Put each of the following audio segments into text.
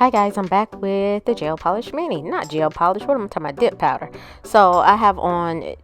Hi guys, I'm back with the gel polish mini. Not gel polish, what am I talking about? Dip powder. So I have on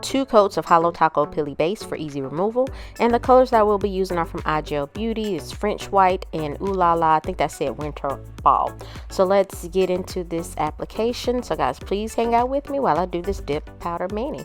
2 coats of Hollow Taco Pilly Base for easy removal. And the colors that I will be using are from IGel Beauty. It's French White and Ooh La La. I think that said Winter Ball. So let's get into this application. So guys, please hang out with me while I do this dip powder mini.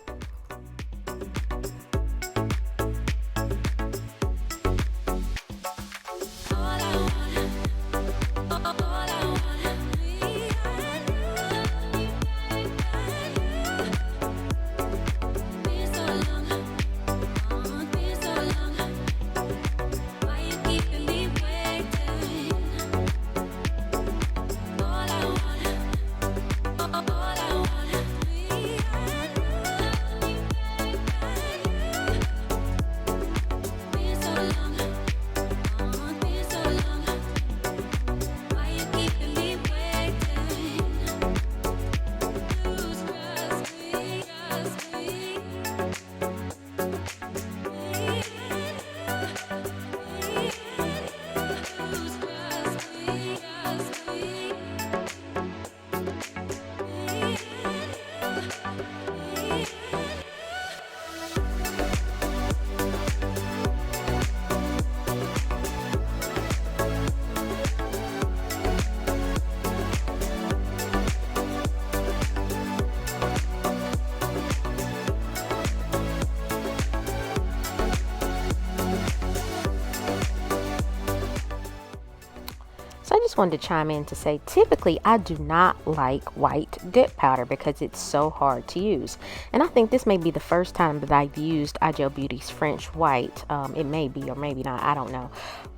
So I just wanted to chime in to say, typically I do not like white dip powder because it's so hard to use. And I think this may be the first time that I've used IGel Beauty's French White. It may be or maybe not, I don't know.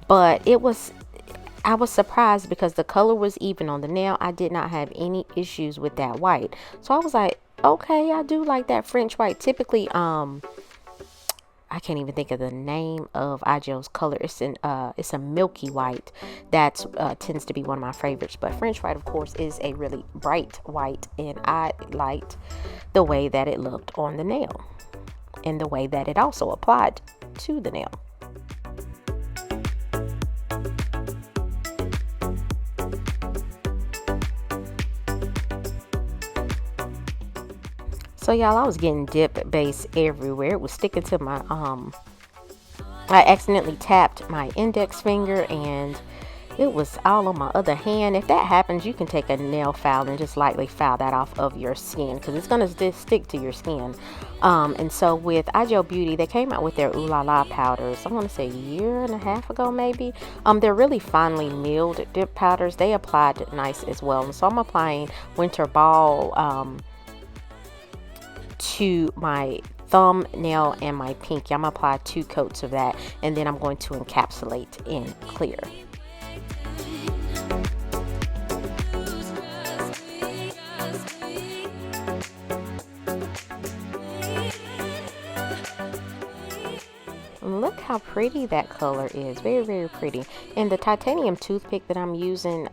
But I was surprised because the color was even on the nail. I did not have any issues with that white. So I was like, okay, I do like that French White. Typically, I can't even think of the name of IGel's color. It's a milky white that tends to be one of my favorites. But French White, of course, is a really bright white, and I liked the way that it looked on the nail and the way that it also applied to the nail. So y'all, I was getting dip base everywhere. It was sticking to my I accidentally tapped my index finger and it was all on my other hand. If that happens, you can take a nail file and just lightly file that off of your skin because it's going to stick to your skin. And so with IGel Beauty, they came out with their Ooh La La powders, I want to say a year and a half ago maybe. They're really finely milled dip powders. They applied nice as well. And so I'm applying Winter Ball to my thumbnail and my pinky. I'm gonna apply 2 coats of that, and then I'm going to encapsulate in clear. Look how pretty that color is. Very, very pretty. And the titanium toothpick that I'm using,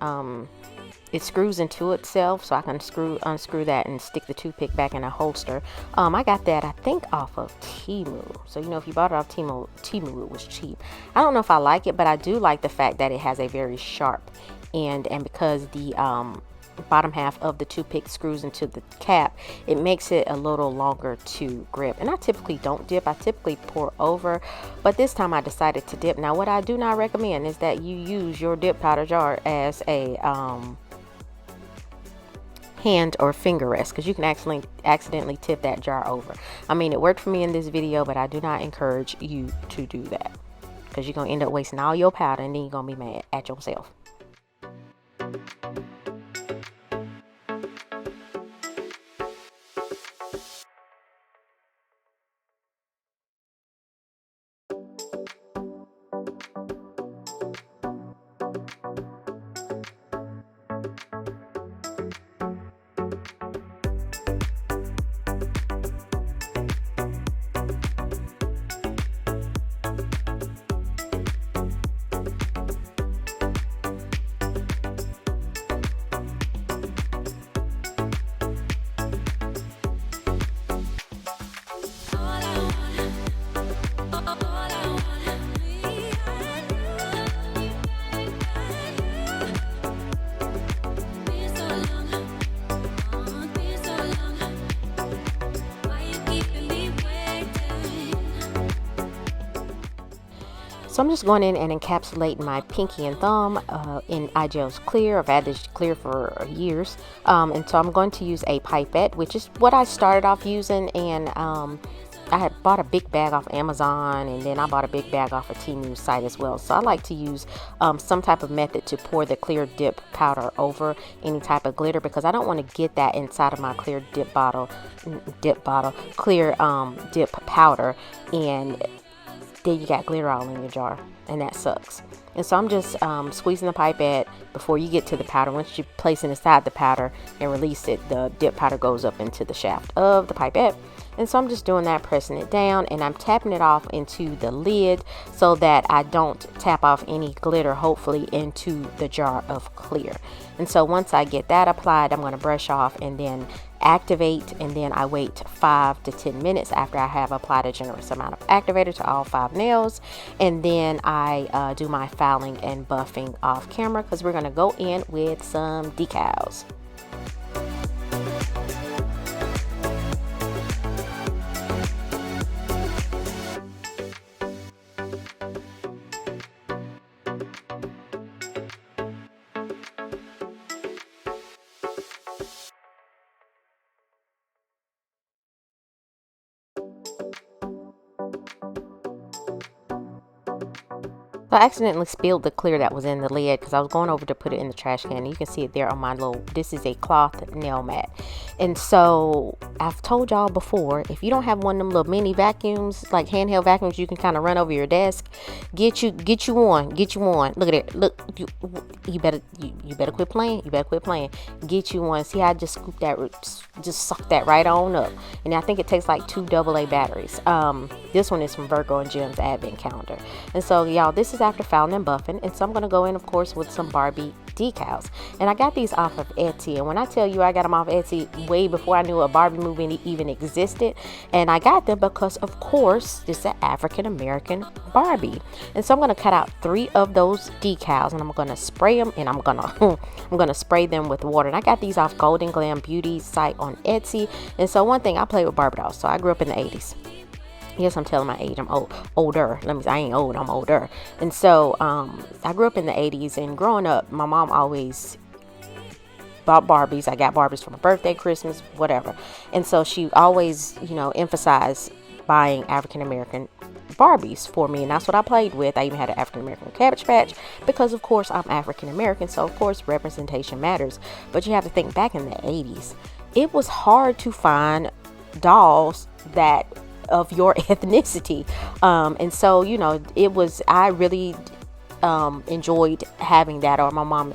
it screws into itself, so I can unscrew that and stick the toothpick back in a holster. I got that, I think, off of Temu. So, you know, if you bought it off Temu, it was cheap. I don't know if I like it, but I do like the fact that it has a very sharp end, and because the bottom half of the toothpick screws into the cap, it makes it a little longer to grip. And I typically don't dip, I typically pour over, but this time I decided to dip. Now, what I do not recommend is that you use your dip powder jar as a hand or finger rest, because you can accidentally tip that jar over. I mean, it worked for me in this video, but I do not encourage you to do that because you're gonna end up wasting all your powder and then you're gonna be mad at yourself. So I'm just going in and encapsulating my pinky and thumb in iGel's clear. I've had this clear for years. And so I'm going to use a pipette, which is what I started off using. And I had bought a big bag off Amazon, and then I bought a big bag off a Temu site as well. So I like to use some type of method to pour the clear dip powder over any type of glitter, because I don't want to get that inside of my clear dip powder, and then you got glitter all in your jar, and that sucks. And so I'm just squeezing the pipette before you get to the powder. Once you place it inside the powder and release it, the dip powder goes up into the shaft of the pipette. And so I'm just doing that, pressing it down, and I'm tapping it off into the lid so that I don't tap off any glitter, hopefully, into the jar of clear. And so once I get that applied, I'm going to brush off and then activate, and then I wait 5 to 10 minutes after I have applied a generous amount of activator to all 5 nails. And then I do my filing and buffing off camera, because we're going to go in with some decals. So I accidentally spilled the clear that was in the lid because I was going over to put it in the trash can. You can see it there on my little, this is a cloth nail mat. And so I've told y'all before, if you don't have one of them little mini vacuums, like handheld vacuums, you can kind of run over your desk. Get you one. Look at it. Look, you better quit playing. You better quit playing. Get you one. See how I just scoop that, just suck that right on up. And I think it takes like 2 AA batteries. This one is from 𝒊𝒔𝒉's advent calendar. And so y'all, this is after filing and buffing. And so I'm going to go in, of course, with some Barbie decals. And I got these off of Etsy. And when I tell you I got them off Etsy way before I knew a Barbie movie even existed. And I got them because, of course, this is an African-American Barbie. And so I'm going to cut out 3 of those decals, and I'm going to spray them, and I'm going to spray them with water. And I got these off GoldNGlam Beauty site on Etsy. And so one thing, I play with Barbie dolls. So I grew up in the 80s. Yes, I'm telling my age. I'm older. I ain't old. I'm older. And so I grew up in the 80s, and growing up, my mom always bought Barbies. I got Barbies for my birthday, Christmas, whatever. And so she always, emphasized buying African-American Barbies for me, and that's what I played with. I even had an African-American Cabbage Patch because, of course, I'm African-American, so of course representation matters. But you have to think, back in the 80s, it was hard to find dolls that of your ethnicity, and so I really enjoyed having that, or my mom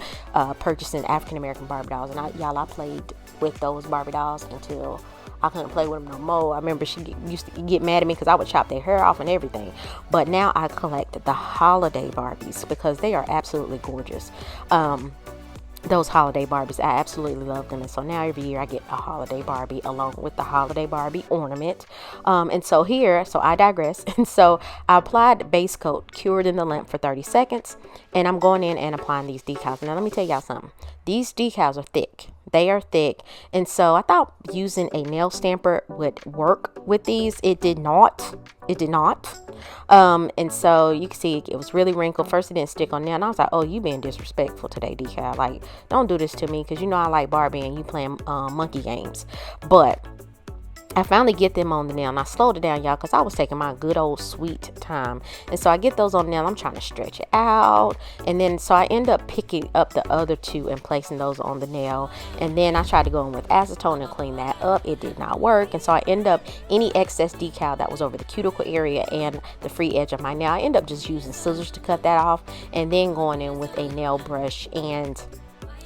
purchasing African-American Barbie dolls. And I played with those Barbie dolls until I couldn't play with them no more. I remember she used to get mad at me because I would chop their hair off and everything. But now I collect the holiday Barbies because they are absolutely gorgeous. Those holiday Barbies, I absolutely love them. And so now every year I get a holiday Barbie along with the holiday Barbie ornament. And so I digress. And so I applied the base coat, cured in the lamp for 30 seconds. And I'm going in and applying these decals. Now let me tell y'all something. These decals are thick. They are thick. And so I thought using a nail stamper would work with these. It did not. And so you can see it was really wrinkled. First it didn't stick on nail, and I was like, oh, you being disrespectful today, decal. Like, don't do this to me, because I like Barbie and you playing monkey games. But I finally get them on the nail, and I slowed it down, y'all, because I was taking my good old sweet time. And so I get those on the nail. I'm trying to stretch it out. And then so I end up picking up the other 2 and placing those on the nail. And then I tried to go in with acetone and clean that up. It did not work. And so I end up, any excess decal that was over the cuticle area and the free edge of my nail, I end up just using scissors to cut that off, and then going in with a nail brush and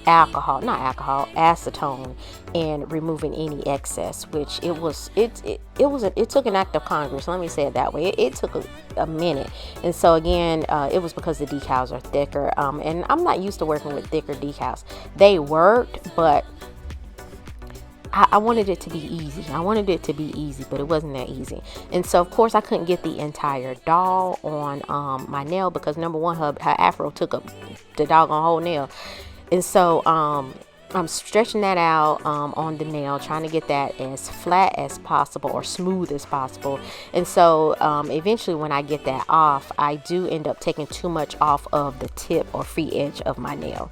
acetone, and removing any excess, which it took an act of Congress. Let me say it that way. It took a minute. And so again, it was because the decals are thicker, and I'm not used to working with thicker decals. They worked, but I wanted it to be easy. But it wasn't that easy. And so, of course, I couldn't get the entire doll on my nail because, number one, her afro took up the doggone whole nail. And so I'm stretching that out on the nail, trying to get that as flat as possible or smooth as possible. And so eventually when I get that off, I do end up taking too much off of the tip or free edge of my nail.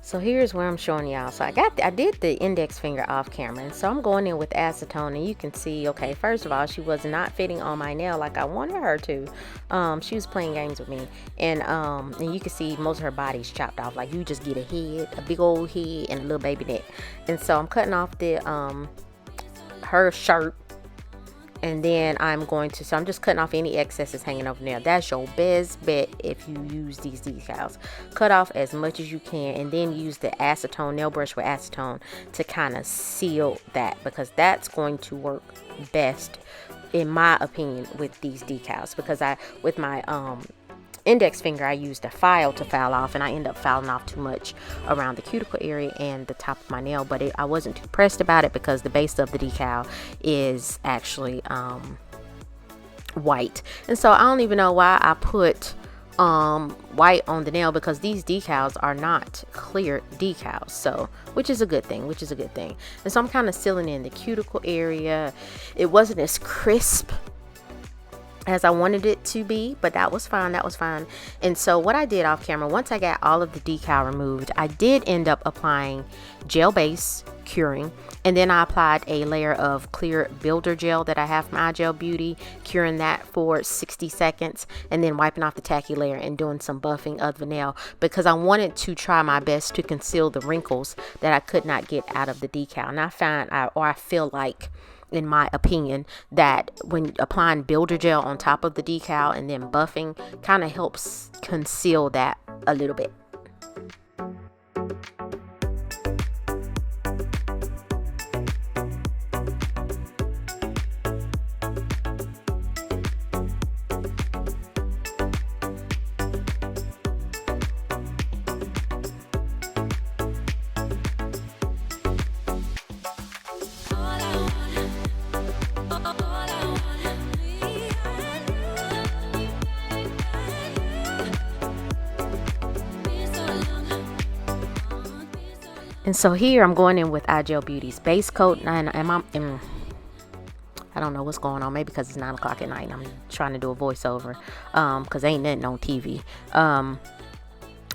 So here's where I'm showing y'all. So I did the index finger off camera, and so I'm going in with acetone, and you can see, okay, first of all, she was not fitting on my nail like I wanted her to. She was playing games with me, and you can see most of her body's chopped off. Like, you just get a head, a big old head, and a little baby neck. And so I'm cutting off the her shirt. And then I'm just cutting off any excesses hanging over there. That's your best bet if you use these decals. Cut off as much as you can, and then use the acetone, nail brush with acetone, to kind of seal that, because that's going to work best, in my opinion, with these decals. Because with my index finger, I used a file to file off, and I end up filing off too much around the cuticle area and the top of my nail. But I wasn't too pressed about it, because the base of the decal is actually white. And so I don't even know why I put white on the nail, because these decals are not clear decals, so which is a good thing. And so I'm kind of sealing in the cuticle area. It wasn't as crisp as I wanted it to be, but that was fine. And so what I did off camera, once I got all of the decal removed, I did end up applying gel base curing, and then I applied a layer of clear builder gel that I have from IGel Beauty, curing that for 60 seconds, and then wiping off the tacky layer and doing some buffing of the nail, because I wanted to try my best to conceal the wrinkles that I could not get out of the decal. And I feel like, in my opinion, that when applying builder gel on top of the decal and then buffing kind of helps conceal that a little bit. And so here I'm going in with IGel Beauty's base coat, and I don't know what's going on, maybe because it's 9 o'clock at night and I'm trying to do a voiceover, because ain't nothing on TV.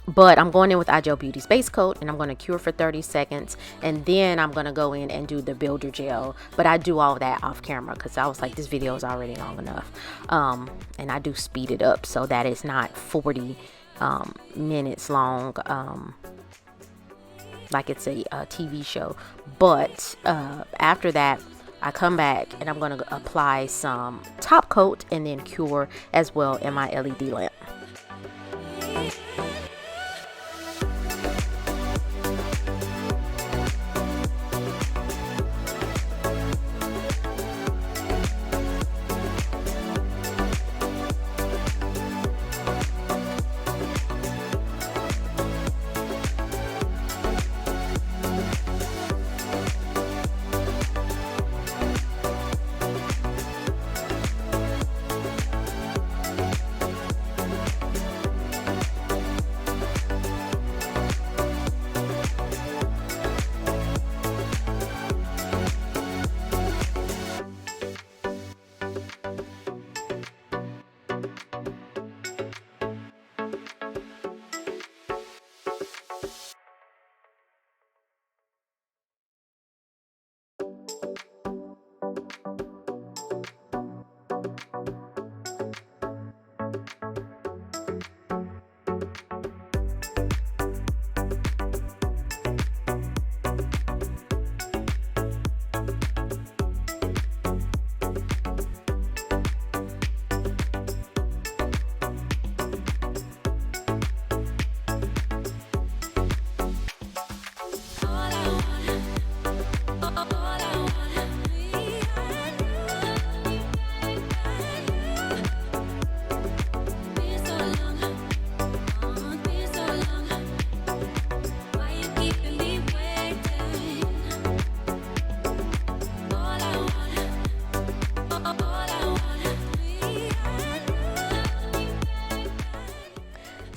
But I'm going in with IGel Beauty's base coat, and I'm going to cure for 30 seconds, and then I'm going to go in and do the builder gel. But I do all that off camera, because I was like, this video is already long enough, and I do speed it up so that it's not 40 minutes long, like it's a TV show. But after that, I come back and I'm going to apply some top coat and then cure as well in my LED lamp.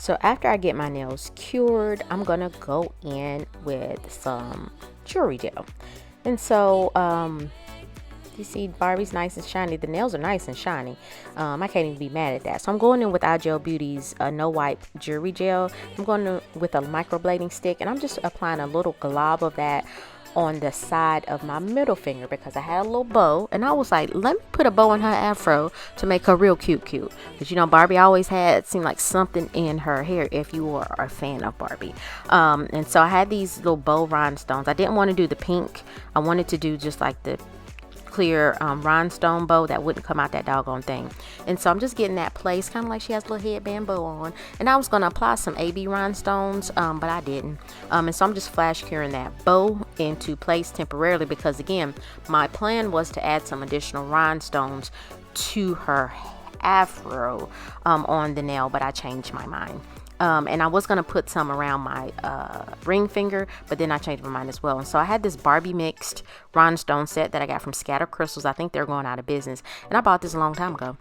So after I get my nails cured, I'm gonna go in with some jewelry gel. And so you see Barbie's nice and shiny. The nails are nice and shiny. I can't even be mad at that. So I'm going in with IGel Beauty's no wipe jewelry gel. I'm going in with a microblading stick, and I'm just applying a little glob of that on the side of my middle finger because I had a little bow, and I was like, let me put a bow in her afro to make her real cute. Because you know, Barbie always had, seemed like something in her hair if you were a fan of Barbie. And so I had these little bow rhinestones. I didn't want to do the pink. I wanted to do just like the clear rhinestone bow that wouldn't come out that doggone thing. And so I'm just getting that place, kind of like she has a little headband bow on. And I was going to apply some AB rhinestones, but I didn't. And so I'm just flash curing that bow into place temporarily because, again, my plan was to add some additional rhinestones to her afro on the nail, but I changed my mind. And I was going to put some around my ring finger, but then I changed my mind as well. And so I had this Barbie mixed rhinestone set that I got from Scatter Crystals. I think they're going out of business. And I bought this a long time ago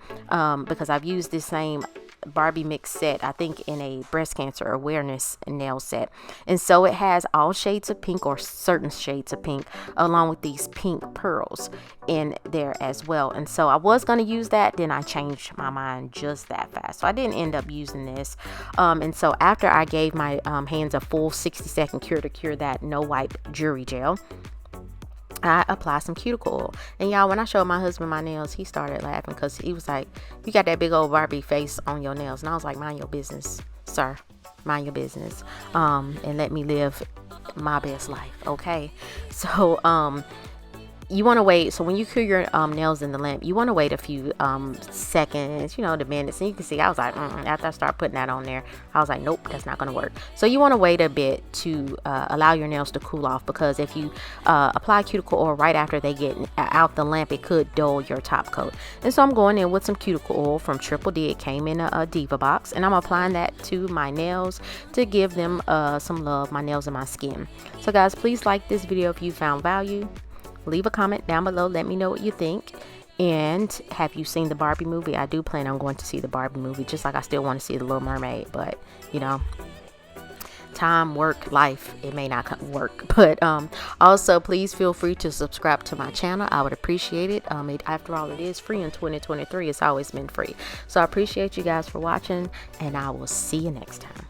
because I've used this same Barbie mix set, I think, in a breast cancer awareness nail set. And so it has all shades of pink, or certain shades of pink, along with these pink pearls in there as well. And so I was going to use that, then I changed my mind just that fast, so I didn't end up using this. And so after I gave my hands a full 60-second cure to cure that no wipe jewelry gel, I applied some cuticle oil. And y'all, when I showed my husband my nails, he started laughing because he was like, you got that big old Barbie face on your nails. And I was like, mind your business, sir. Mind your business. And let me live my best life, okay? So you want to wait. So when you cure your nails in the lamp, you want to wait a few seconds, you know, the minutes. And you can see I was like, after I start putting that on there, I was like, nope, that's not going to work. So you want to wait a bit to allow your nails to cool off, because if you apply cuticle oil right after they get out the lamp, it could dull your top coat. And so I'm going in with some cuticle oil from Triple D. It came in a Diva box, and I'm applying that to my nails to give them some love, my nails and my skin. So guys, please like this video if you found value. Leave a comment down below. Let me know what you think. And have you seen the Barbie movie? I do plan on going to see the Barbie movie, just like I still want to see the Little Mermaid. But, you know, time, work, life, it may not work. But also, please feel free to subscribe to my channel. I would appreciate it. After all, it is free in 2023. It's always been free. So I appreciate you guys for watching, and I will see you next time.